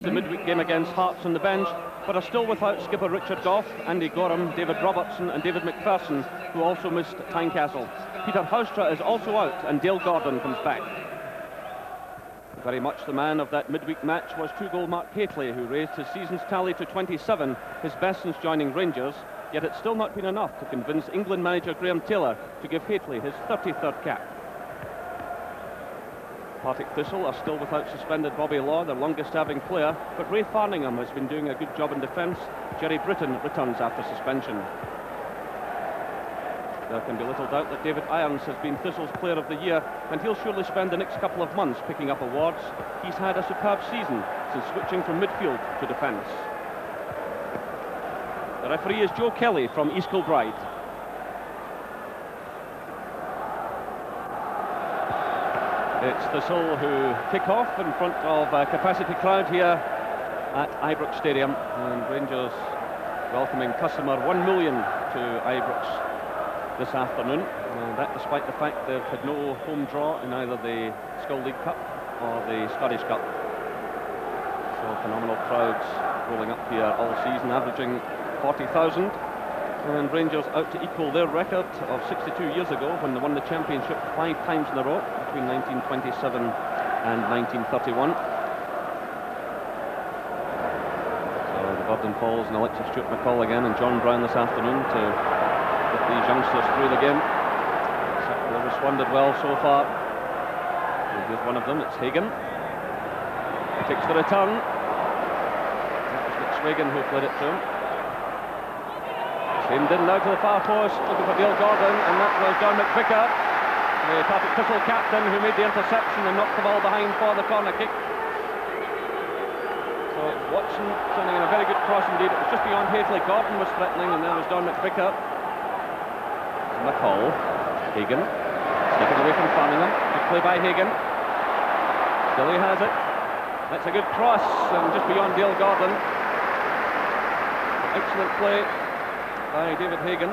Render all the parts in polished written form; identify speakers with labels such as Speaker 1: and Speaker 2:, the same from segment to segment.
Speaker 1: the midweek game against Hearts on the bench, but are still without skipper Richard Gough, Andy Gorham, David Robertson and David McPherson, who also missed Tynecastle. Peter Houstra is also out, and Dale Gordon comes back. Very much the man of that midweek match was two-goal Mark Hateley, who raised his season's tally to 27, his best since joining Rangers, yet it's still not been enough to convince England manager Graham Taylor to give Hateley his 33rd cap. Partick Thistle are still without suspended Bobby Law, their longest-serving player, but Ray Farningham has been doing a good job in defence. Jerry Britton returns after suspension. There can be little doubt that David Irons has been Thistle's Player of the Year, and he'll surely spend the next couple of months picking up awards. He's had a superb season since switching from midfield to defence. The referee is Joe Kelly from East Kilbride. It's Thistle who kick off in front of a capacity crowd here at Ibrox Stadium, and Rangers welcoming customer 1 million to Ibrox this afternoon, and that despite the fact they've had no home draw in either the Skull League Cup or the Scottish Cup. So phenomenal crowds rolling up here all season, averaging 40,000, and Rangers out to equal their record of 62 years ago when they won the championship 5 times in a row between 1927 and 1931. So the Burden Falls and Alexis Stewart McCall again, and John Brown this afternoon to get these youngsters through the game. They've responded well so far. Here's one of them, it's Hagan. He takes the return. That was McSwagan who played it to him. Aimed in now to the far post, looking for Dale Gordon, and that was John McVicker, the Partick Thistle captain, who made the interception and knocked the ball behind for the corner kick. So Watson sending in a very good cross indeed. It was just beyond Hateley. Gordon was threatening, and there was John McVicker. McCall, Hagan, stepping away from Farningham. Good play by Hagan. Still he has it. That's a good cross, and just beyond Dale Gordon. Excellent play by David Hagan.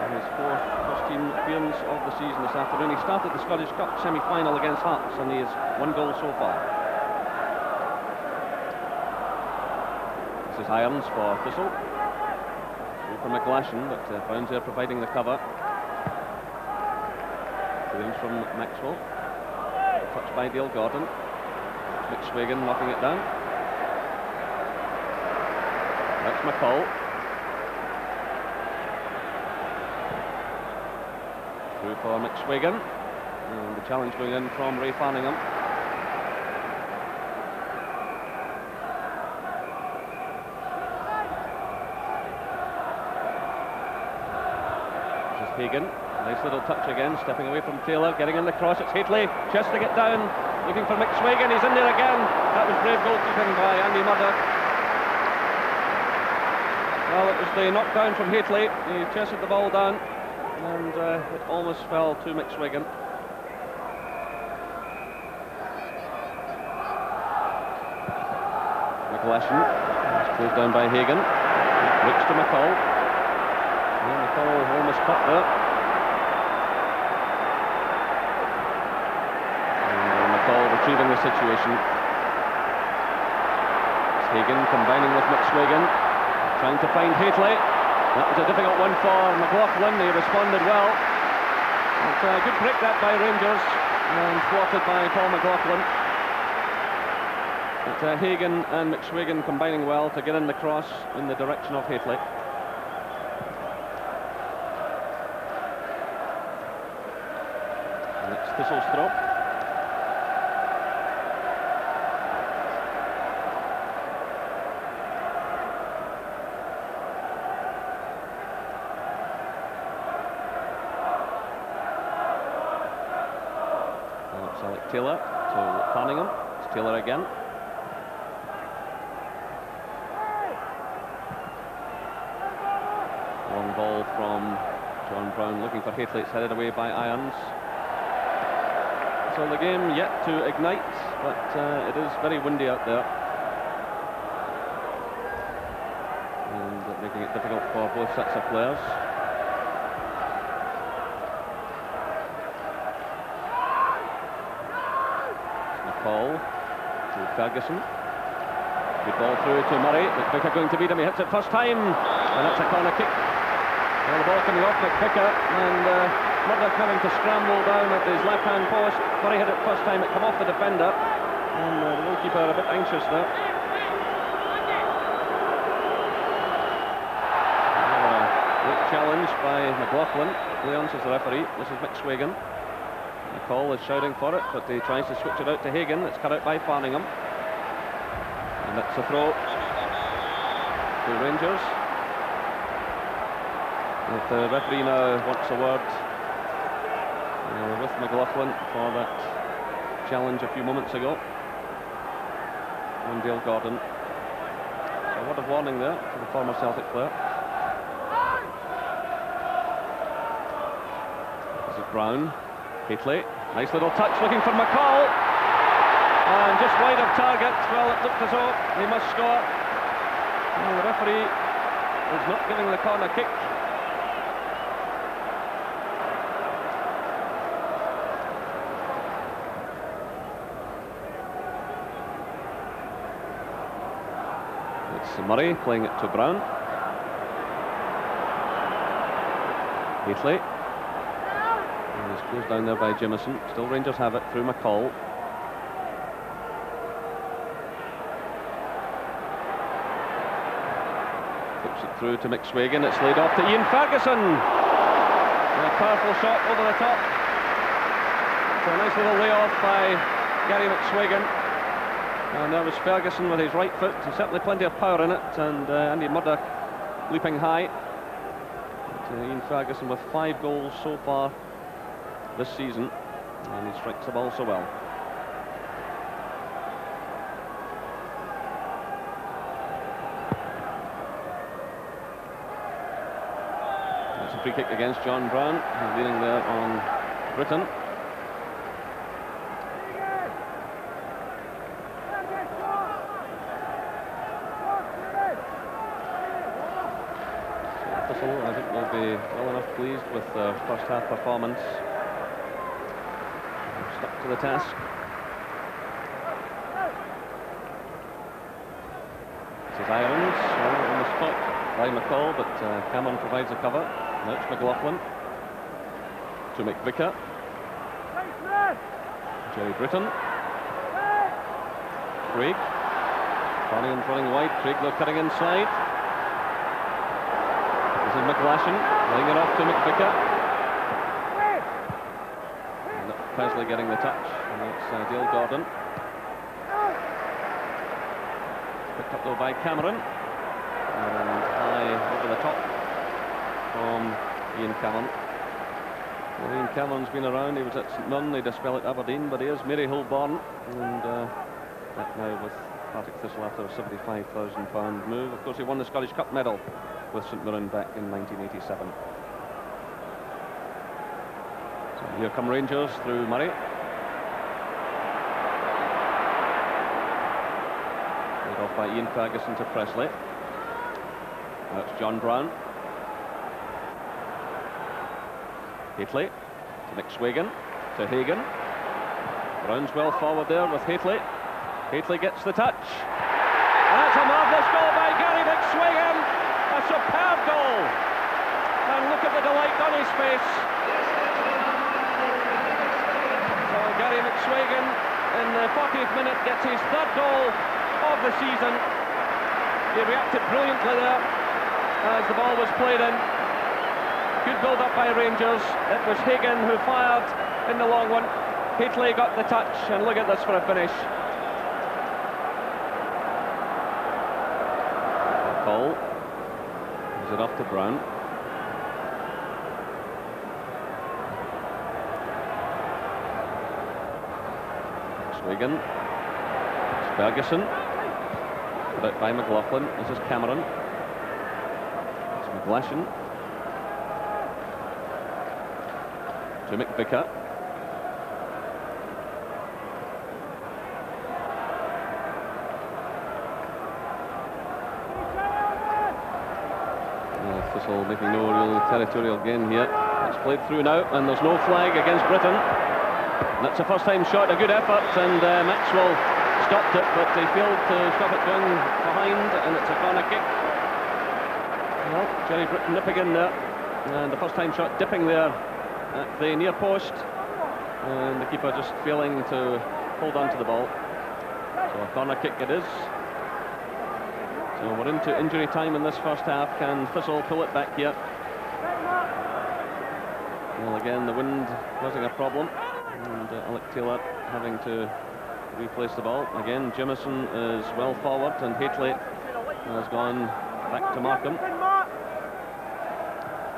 Speaker 1: And his fourth first-team appearance of the season this afternoon. He started the Scottish Cup semi-final against Hearts, and he has 1 goal so far. This is Irons for Thistle. Through for McGlashan, but Browns there providing the cover. Clearance from Maxwell. Touched by Dale Gordon. McSwagan knocking it down. That's McCall. Through for McSwagan. And the challenge going in from Ray Farningham. This is Hagan. Nice little touch again, stepping away from Taylor, getting in the cross. It's Hateley, chesting it down. Looking for McSwagan, he's in there again. That was brave goalkeeping by Andy Mudder. Well, it was the knockdown from Hateley. He chested the ball down, and it almost fell to McSwagan. McGlashan, closed down by Hagan. Ricks to McCall. And McCall almost caught there. Retrieving the situation. It's Hagan combining with McSwagan, trying to find Hateley. That was a difficult one for McLaughlin. He responded well. It's a good break that by Rangers, and thwarted by Paul McLaughlin. But Hagan and McSwagan combining well to get in the cross in the direction of Hateley. And it's Thistle's throw. Taylor to Farningham. It's Taylor again. Long ball from John Brown, looking for Hateley. It's headed away by Irons. So the game yet to ignite, but it is very windy out there, and making it difficult for both sets of players. McCall to Ferguson. Good ball through to Murray. McVicker going to beat him. He hits it first time, and that's a corner kick. Well, the ball coming off McVicker, and Murdoch having to scramble down at his left-hand post. Murray hit it first time. It come off the defender, and the goalkeeper a bit anxious there. Late challenge by McLaughlin. Leonce is the referee. This is McSwagan. McCall is shouting for it, but he tries to switch it out to Hagan. It's cut out by Farningham. And it's a throw to Rangers. If the referee now wants a word with McLaughlin for that challenge a few moments ago on Dale Gordon. So a word of warning there to the former Celtic player. This is Brown. Haitley, nice little touch looking for McCall, and just wide of target. Well, it looked as though he must score. Well, the referee is not giving the corner kick. It's Murray playing it to Brown. Haitley. Goes down there by Jimison. Still Rangers have it through McCall. Puts it through to McSwagan. It's laid off to Ian Ferguson. And a powerful shot over the top. So a nice little layoff by Gary McSwagan. And there was Ferguson with his right foot. There's certainly plenty of power in it. And Andy Murdoch leaping high. Ian Ferguson with 5 goals so far this season, and he strikes the ball so well. It's a free kick against John Brown. He's leaning there on Britton. So Thistle, I think, will be well enough pleased with the first half performance. Stuck to the task. This is Irons on the spot by McCall, but Cameron provides a cover. Now it's McLaughlin to McVicker. Jerry Britton. Craig. Farningham's running wide. Craig though cutting inside. This is McLashan laying it off to McVicker. Presley getting the touch, and that's Dale Gordon. Picked up though by Cameron, and high over the top from Ian Cameron. Well, Ian Cameron's been around. He was at St Mirren, they dispel at Aberdeen, but he is Maryhill born, and that now with Partick Thistle after a £75,000 move. Of course, he won the Scottish Cup medal with St Mirren back in 1987. Here come Rangers through Murray. Laid off by Ian Ferguson to Presley. That's John Brown. Haitley to McSwagan to Hagan. Brown's well forward there with Haitley. Haitley gets the touch. And that's a marvellous goal by Gary McSwagan. A superb goal. And look at the delight on his face. Gary McSwagan in the 40th minute gets his 3rd goal of the season. He reacted brilliantly there as the ball was played in. Good build-up by Rangers. It was Hagan who fired in the long one. Haitley got the touch, and look at this for a finish. Call. Is it off to Brown? Wigan. It's Ferguson. Put out by McLaughlin. This is Cameron. It's McLashan. To McVicker. Thistle making no real territorial gain here. It's played through now, and there's no flag against Britain. And that's a first-time shot, a good effort, and Maxwell stopped it, but he failed to stop it going behind, and it's a corner kick. Well, Jerry Britton nipping in there, and the first-time shot dipping there at the near post, and the keeper just failing to hold on to the ball. So a corner kick it is. So we're into injury time in this first half. Can Thistle pull it back here? Well, again, the wind causing a problem, and Alec Taylor having to replace the ball. Again, Jimison is well forward, and Haitley has gone back to Markham.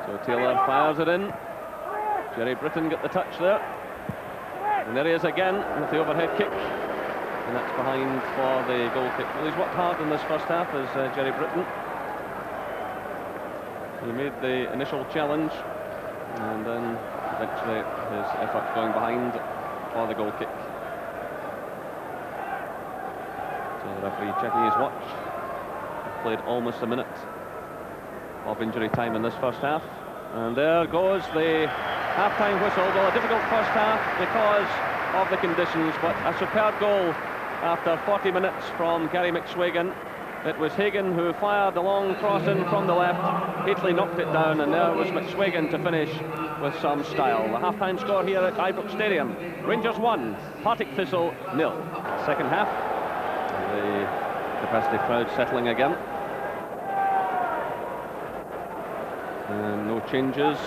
Speaker 1: So Taylor fires it in. Jerry Britton got the touch there. And there he is again with the overhead kick. And that's behind for the goal kick. Well, he's worked hard in this first half as Jerry Britton. He made the initial challenge, and then eventually his effort going behind for the goal kick. So the referee checking his watch. Played almost a minute of injury time in this first half. And there goes the half-time whistle. Well, a difficult first half because of the conditions, but a superb goal after 40 minutes from Gary McSwagan. It was Hagan who fired a long cross in from the left. Haitley knocked it down, and there was McSwagan to finish with some style. The half-time score here at Ibrox Stadium: Rangers 1, Partick Thistle 0. Second half, the capacity crowd settling again. And no changes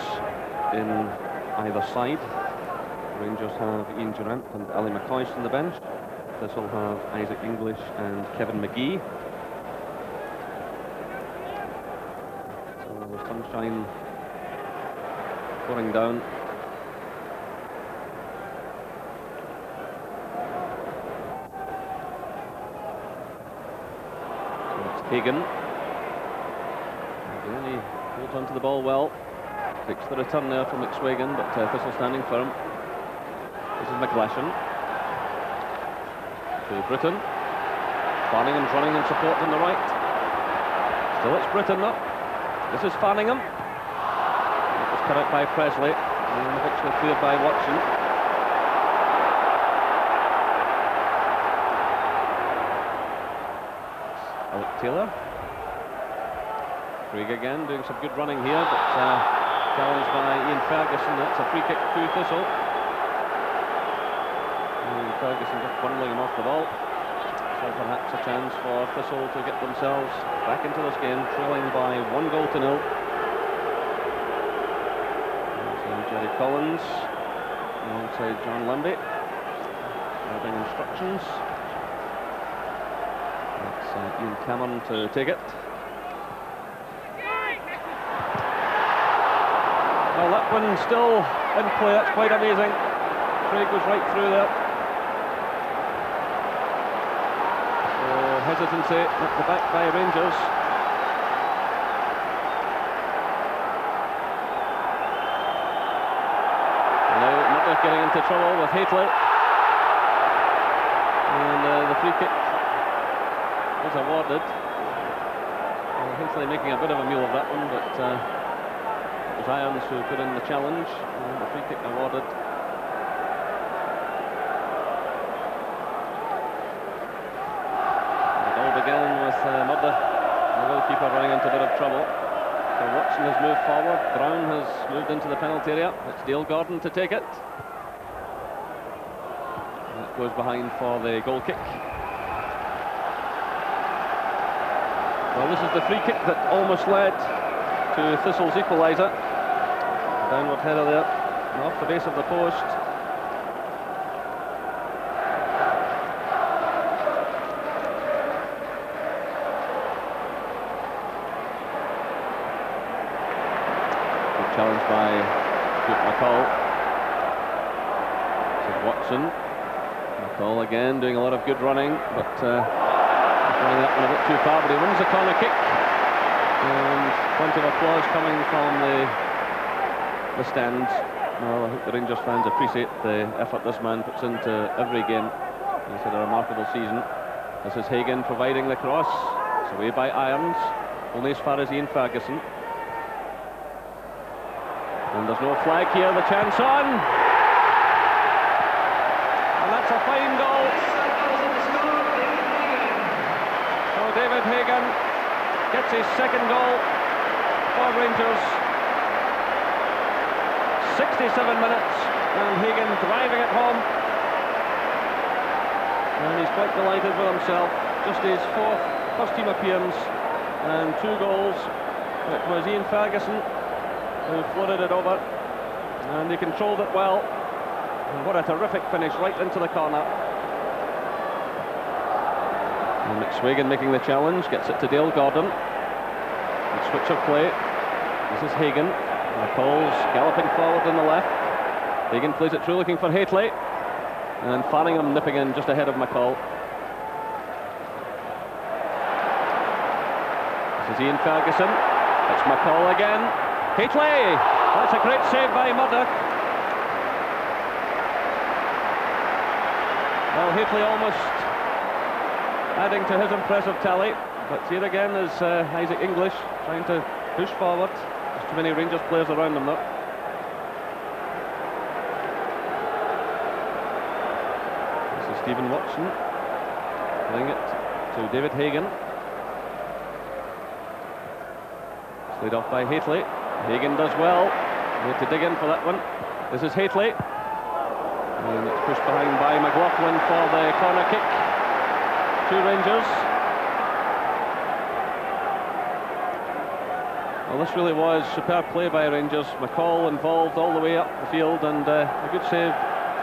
Speaker 1: in either side. Rangers have Ian Durant and Ali McCoist on the bench. Thistle have Isaac English and Kevin McGee. So the sunshine pouring down. So it's Hagan. He holds onto the ball well. Takes the return there from McSwagan, but Thistle standing firm. This is McGlashan. To Britton. Farningham's running in support on the right. Still it's Britton though. This is Farningham. It was cut out by Presley, and eventually cleared by Watson. Alec Taylor. Craig again doing some good running here, but challenged by Ian Ferguson. That's a free kick to Thistle. And Ferguson just bundling him off the ball. So perhaps a chance for Thistle to get themselves back into this game, trailing by 1-0. So Jerry Collins alongside John Lundy, giving instructions. That's Ian Cameron to take it. Well, that one still in play. That's quite amazing. Craig was right through there. So hesitancy at the back by Rangers. Now Mother getting into trouble with Haitley. And the free kick was awarded. Haitley making a bit of a meal of that one, but it was Irons who put in the challenge, and the free kick awarded. It all began with Murder, the goalkeeper, running into a bit of trouble. So Watson has moved forward, Brown has moved into the penalty area. It's Dale Gordon to take it. And it goes behind for the goal kick. Well, this is the free kick that almost led to Thistle's equaliser. Downward header there, and off the base of the post. Good challenge by Stuart McCall. This is Watson. McCall again doing a lot of good running, but running that one a bit too far, but he wins the corner kick. And plenty of applause coming from the stands. Well, I hope the Rangers fans appreciate the effort this man puts into every game. He's had a remarkable season. This is Hagan providing the cross. It's away by Irons, only as far as Ian Ferguson. And there's no flag here, the chance on. It's a fine goal. So David Hagan gets his second goal for Rangers. 67 minutes, and Hagan driving it home. And he's quite delighted with himself. Just his fourth first-team appearance and 2 goals. It was Ian Ferguson who floated it over, and he controlled it well. And what a terrific finish, right into the corner. And McSwagan making the challenge, gets it to Dale Gordon. And switch of play. This is Hagan. McCall's galloping forward on the left. Hagan plays it through, looking for Haitley. And Faringham nipping in just ahead of McCall. This is Ian Ferguson. It's McCall again. Haitley! That's a great save by Murdoch. Well, Haitley almost adding to his impressive tally. But here again is Isaac English trying to push forward. There's too many Rangers players around him though. This is Stephen Watson playing it to David Hagan. Slid off by Haitley. Hagan does well. Need to dig in for that one. This is Haitley. And it's pushed behind by McLaughlin for the corner kick. 2 Rangers. Well, this really was superb play by Rangers. McCall involved all the way up the field, and a good save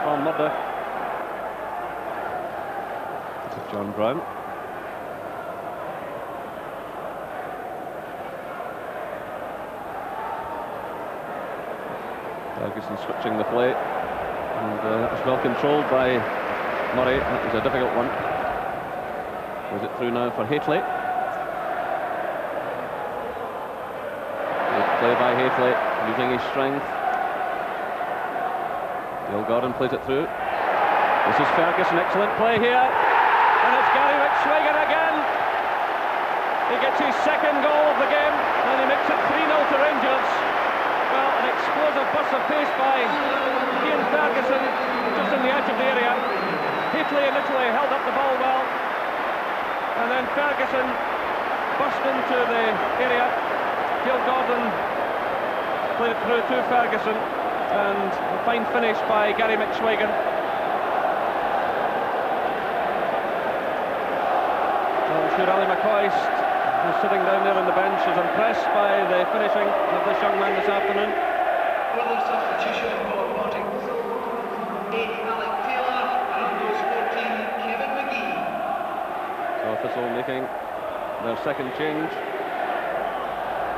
Speaker 1: from Murdoch. This is John Brown. Ferguson switching the play, and it was well controlled by Murray. That was a difficult one. Was it through now for Haitley? Good play by Haitley, using his strength. Dale Gordon plays it through. This is Ferguson, excellent play here, and it's Gary McSwagan again. He gets his second goal of the game, and he makes it 3-0 to Rangers. Well, an explosive burst of pace by Ian Ferguson, just on the edge of the area. Haitley initially held up the ball well, and then Ferguson burst into the area. Dale Gordon played it through to Ferguson, and a fine finish by Gary McSwagan. Well, sure, Ali McCoist, who's sitting down there on the bench, is impressed by the finishing of this young man this afternoon.
Speaker 2: Further substitution for Partick Th, Alec Taylor, and number 14, Kevin McGee.
Speaker 1: So Thistle making their second change.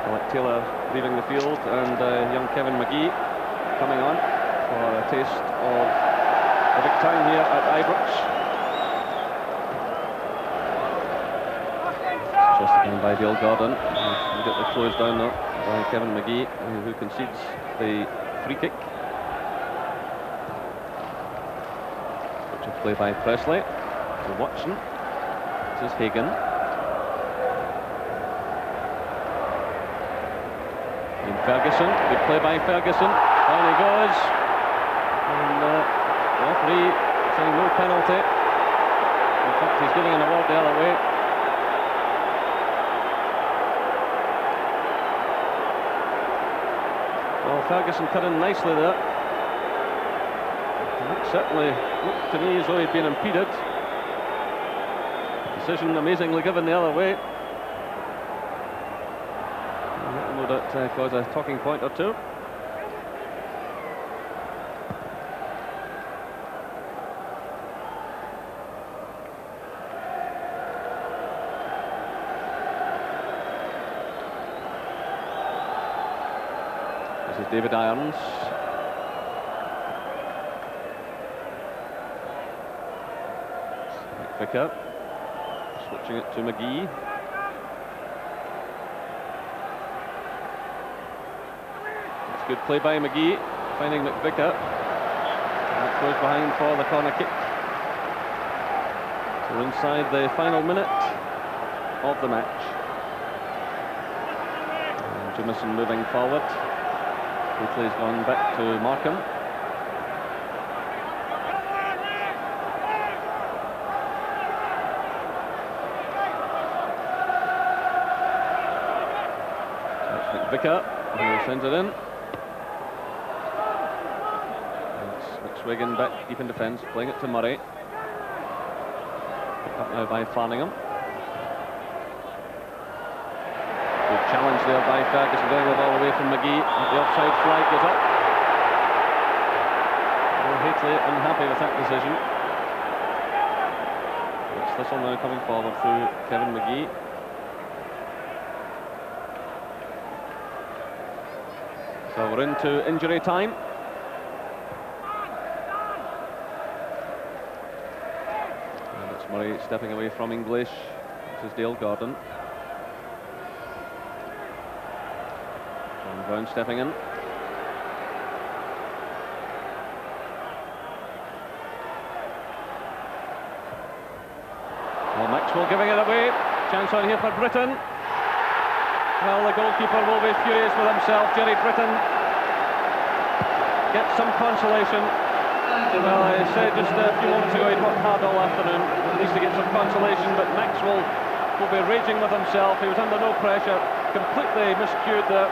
Speaker 1: Alec Taylor leaving the field, and young Kevin McGee coming on for a taste of the big time here at Ibrox. Just down by Dale Gordon. Immediately closed down now by Kevin McGee, who concedes the free kick. Which will play by Presley to Watson. This is Hagan. And Ferguson, good play by Ferguson. Down he goes. And the referee saying no penalty. In fact, he's giving an award the other way. Well, Ferguson cut in nicely there. That certainly looked to me as though he'd been impeded. Decision amazingly given the other way. That would cause a talking point or two. This is David Irons. McVicker switching it to McGee. It's good play by McGee, finding McVicker. And that goes behind for the corner kick. So we're inside the final minute of the match. And Jamison moving forward. Haitley's gone back to Markham. Vicker, who sends it in. It's McSwigan back deep in defence, playing it to Murray. Picked up now by Flanagan. Good challenge there by Ferguson, getting the ball away from McGee. The offside flag goes up. Hately unhappy with that decision. It's Thistle now coming forward through Kevin McGee. So we're into injury time. And it's Murray stepping away from English. This is Dale Gordon. John Brown stepping in. Well, Maxwell giving it away. Chance on here for Britain. Well, the goalkeeper will be furious with himself. Jerry Britton gets some consolation. Well, I said just a few moments ago he'd worked hard all afternoon. He needs to get some consolation, but Maxwell will be raging with himself. He was under no pressure, completely miscued there.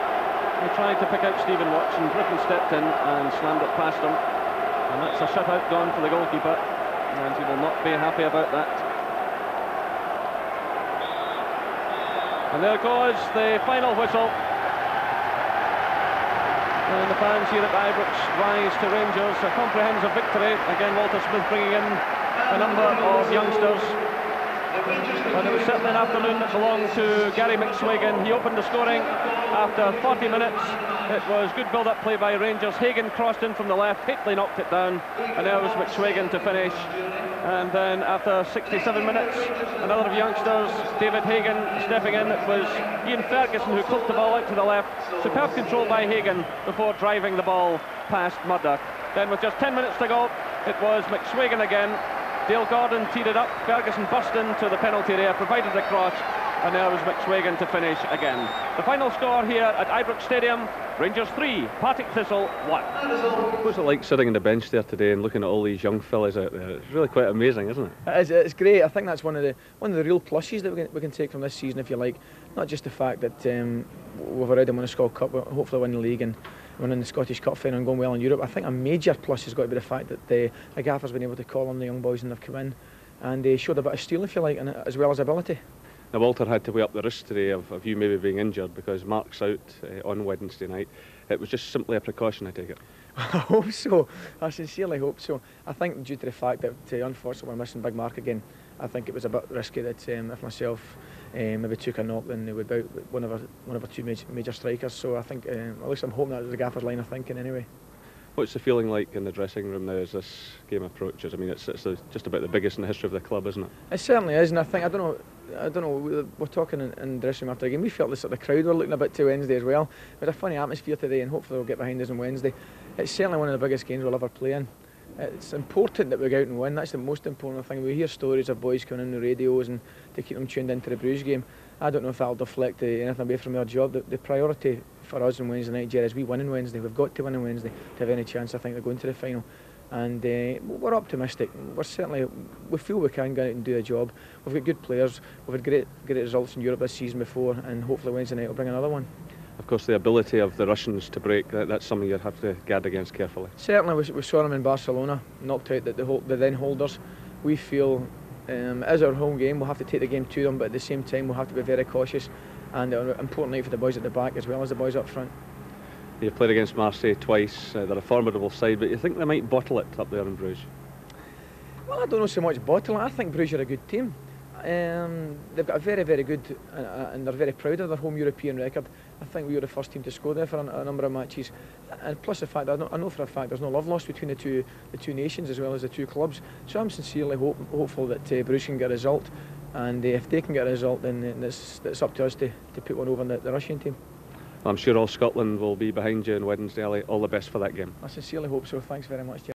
Speaker 1: He tried to pick out Stephen Watson. Britton stepped in and slammed it past him. And that's a shutout gone for the goalkeeper. And he will not be happy about that. And there goes the final whistle. And the fans here at Ibrox rise to Rangers. A comprehensive victory. Again, Walter Smith bringing in a number of youngsters. But it was certainly an afternoon that belonged to Gary McSwigan. He opened the scoring after 40 minutes. It was good build-up play by Rangers. Hagan crossed in from the left. Hately knocked it down. And there was McSwigan to finish. And then after 67 minutes, another of youngsters, David Hagan, stepping in. It was Ian Ferguson who clipped the ball out to the left. Superb control by Hagan before driving the ball past Murdoch. Then with just 10 minutes to go, it was McSwigan again. Dale Gordon teed it up. Ferguson burst into the penalty area, provided the cross, and there was McSwigan to finish again. The final score here at Ibrox Stadium: Rangers 3, Partick Thistle 1.
Speaker 3: What's it like sitting on the bench there today and looking at all these young fellas out there? It's really quite amazing, isn't it?
Speaker 4: It's great. I think that's one of the real pluses that we can take from this season, if you like. Not just the fact that we've already won the Scottish Cup, hopefully win the league and winning the Scottish Cup final and going well in Europe. I think a major plus has got to be the fact that the gaffer's been able to call on the young boys and they've come in and they showed a bit of steel, if you like, and as well as ability.
Speaker 3: Now, Walter had to weigh up the risk today of you maybe being injured because Mark's out on Wednesday night. It was just simply a precaution, I take it.
Speaker 4: I hope so. I sincerely hope so. I think due to the fact that unfortunately we're missing Big Mark again, I think it was a bit risky that if myself maybe took a knock, then they would be out one of our two major strikers. So I think at least I'm hoping that was the gaffer's line of thinking anyway.
Speaker 3: What's the feeling like in the dressing room now as this game approaches? I mean, it's just about the biggest in the history of the club, isn't it?
Speaker 4: It certainly is, and I think I don't know. We're talking in the dressing room after the game. We felt the sort of crowd were looking a bit to Wednesday as well. We had a funny atmosphere today, and hopefully they'll get behind us on Wednesday. It's certainly one of the biggest games we'll ever play in. It's important that we go out and win. That's the most important thing. We hear stories of boys coming in the radios and to keep them tuned into the Bruges game. I don't know if that'll deflect anything away from their job. The priority for us on Wednesday night, Jerry, is we win on Wednesday. We've got to win on Wednesday to have any chance, I think, of going to the final. And we're optimistic. We feel we can go out and do a job. We've got good players. We've had great results in Europe this season before, and hopefully Wednesday night will bring another one.
Speaker 3: Of course, the ability of the Russians to break, that's something you'd have to guard against carefully.
Speaker 4: Certainly, we saw them in Barcelona, knocked out the then holders. We feel as our home game, we'll have to take the game to them, but at the same time we'll have to be very cautious. And an important night for the boys at the back as well as the boys up front.
Speaker 3: You've played against Marseille twice. They're a formidable side, but you think they might bottle it up there in Bruges?
Speaker 4: Well, I don't know so much bottle it. I think Bruges are a good team. They've got a very, very good, and they're very proud of their home European record. I think we were the first team to score there for a number of matches, and plus the fact that I know for a fact there's no love lost between the two nations as well as the two clubs. So I'm sincerely hopeful that Bruges can get a result, and if they can get a result, then it's up to us to put one over the Russian team.
Speaker 3: Well, I'm sure all Scotland will be behind you on Wednesday, Ali. All the best for that game.
Speaker 4: I sincerely hope so. Thanks very much, Jeff.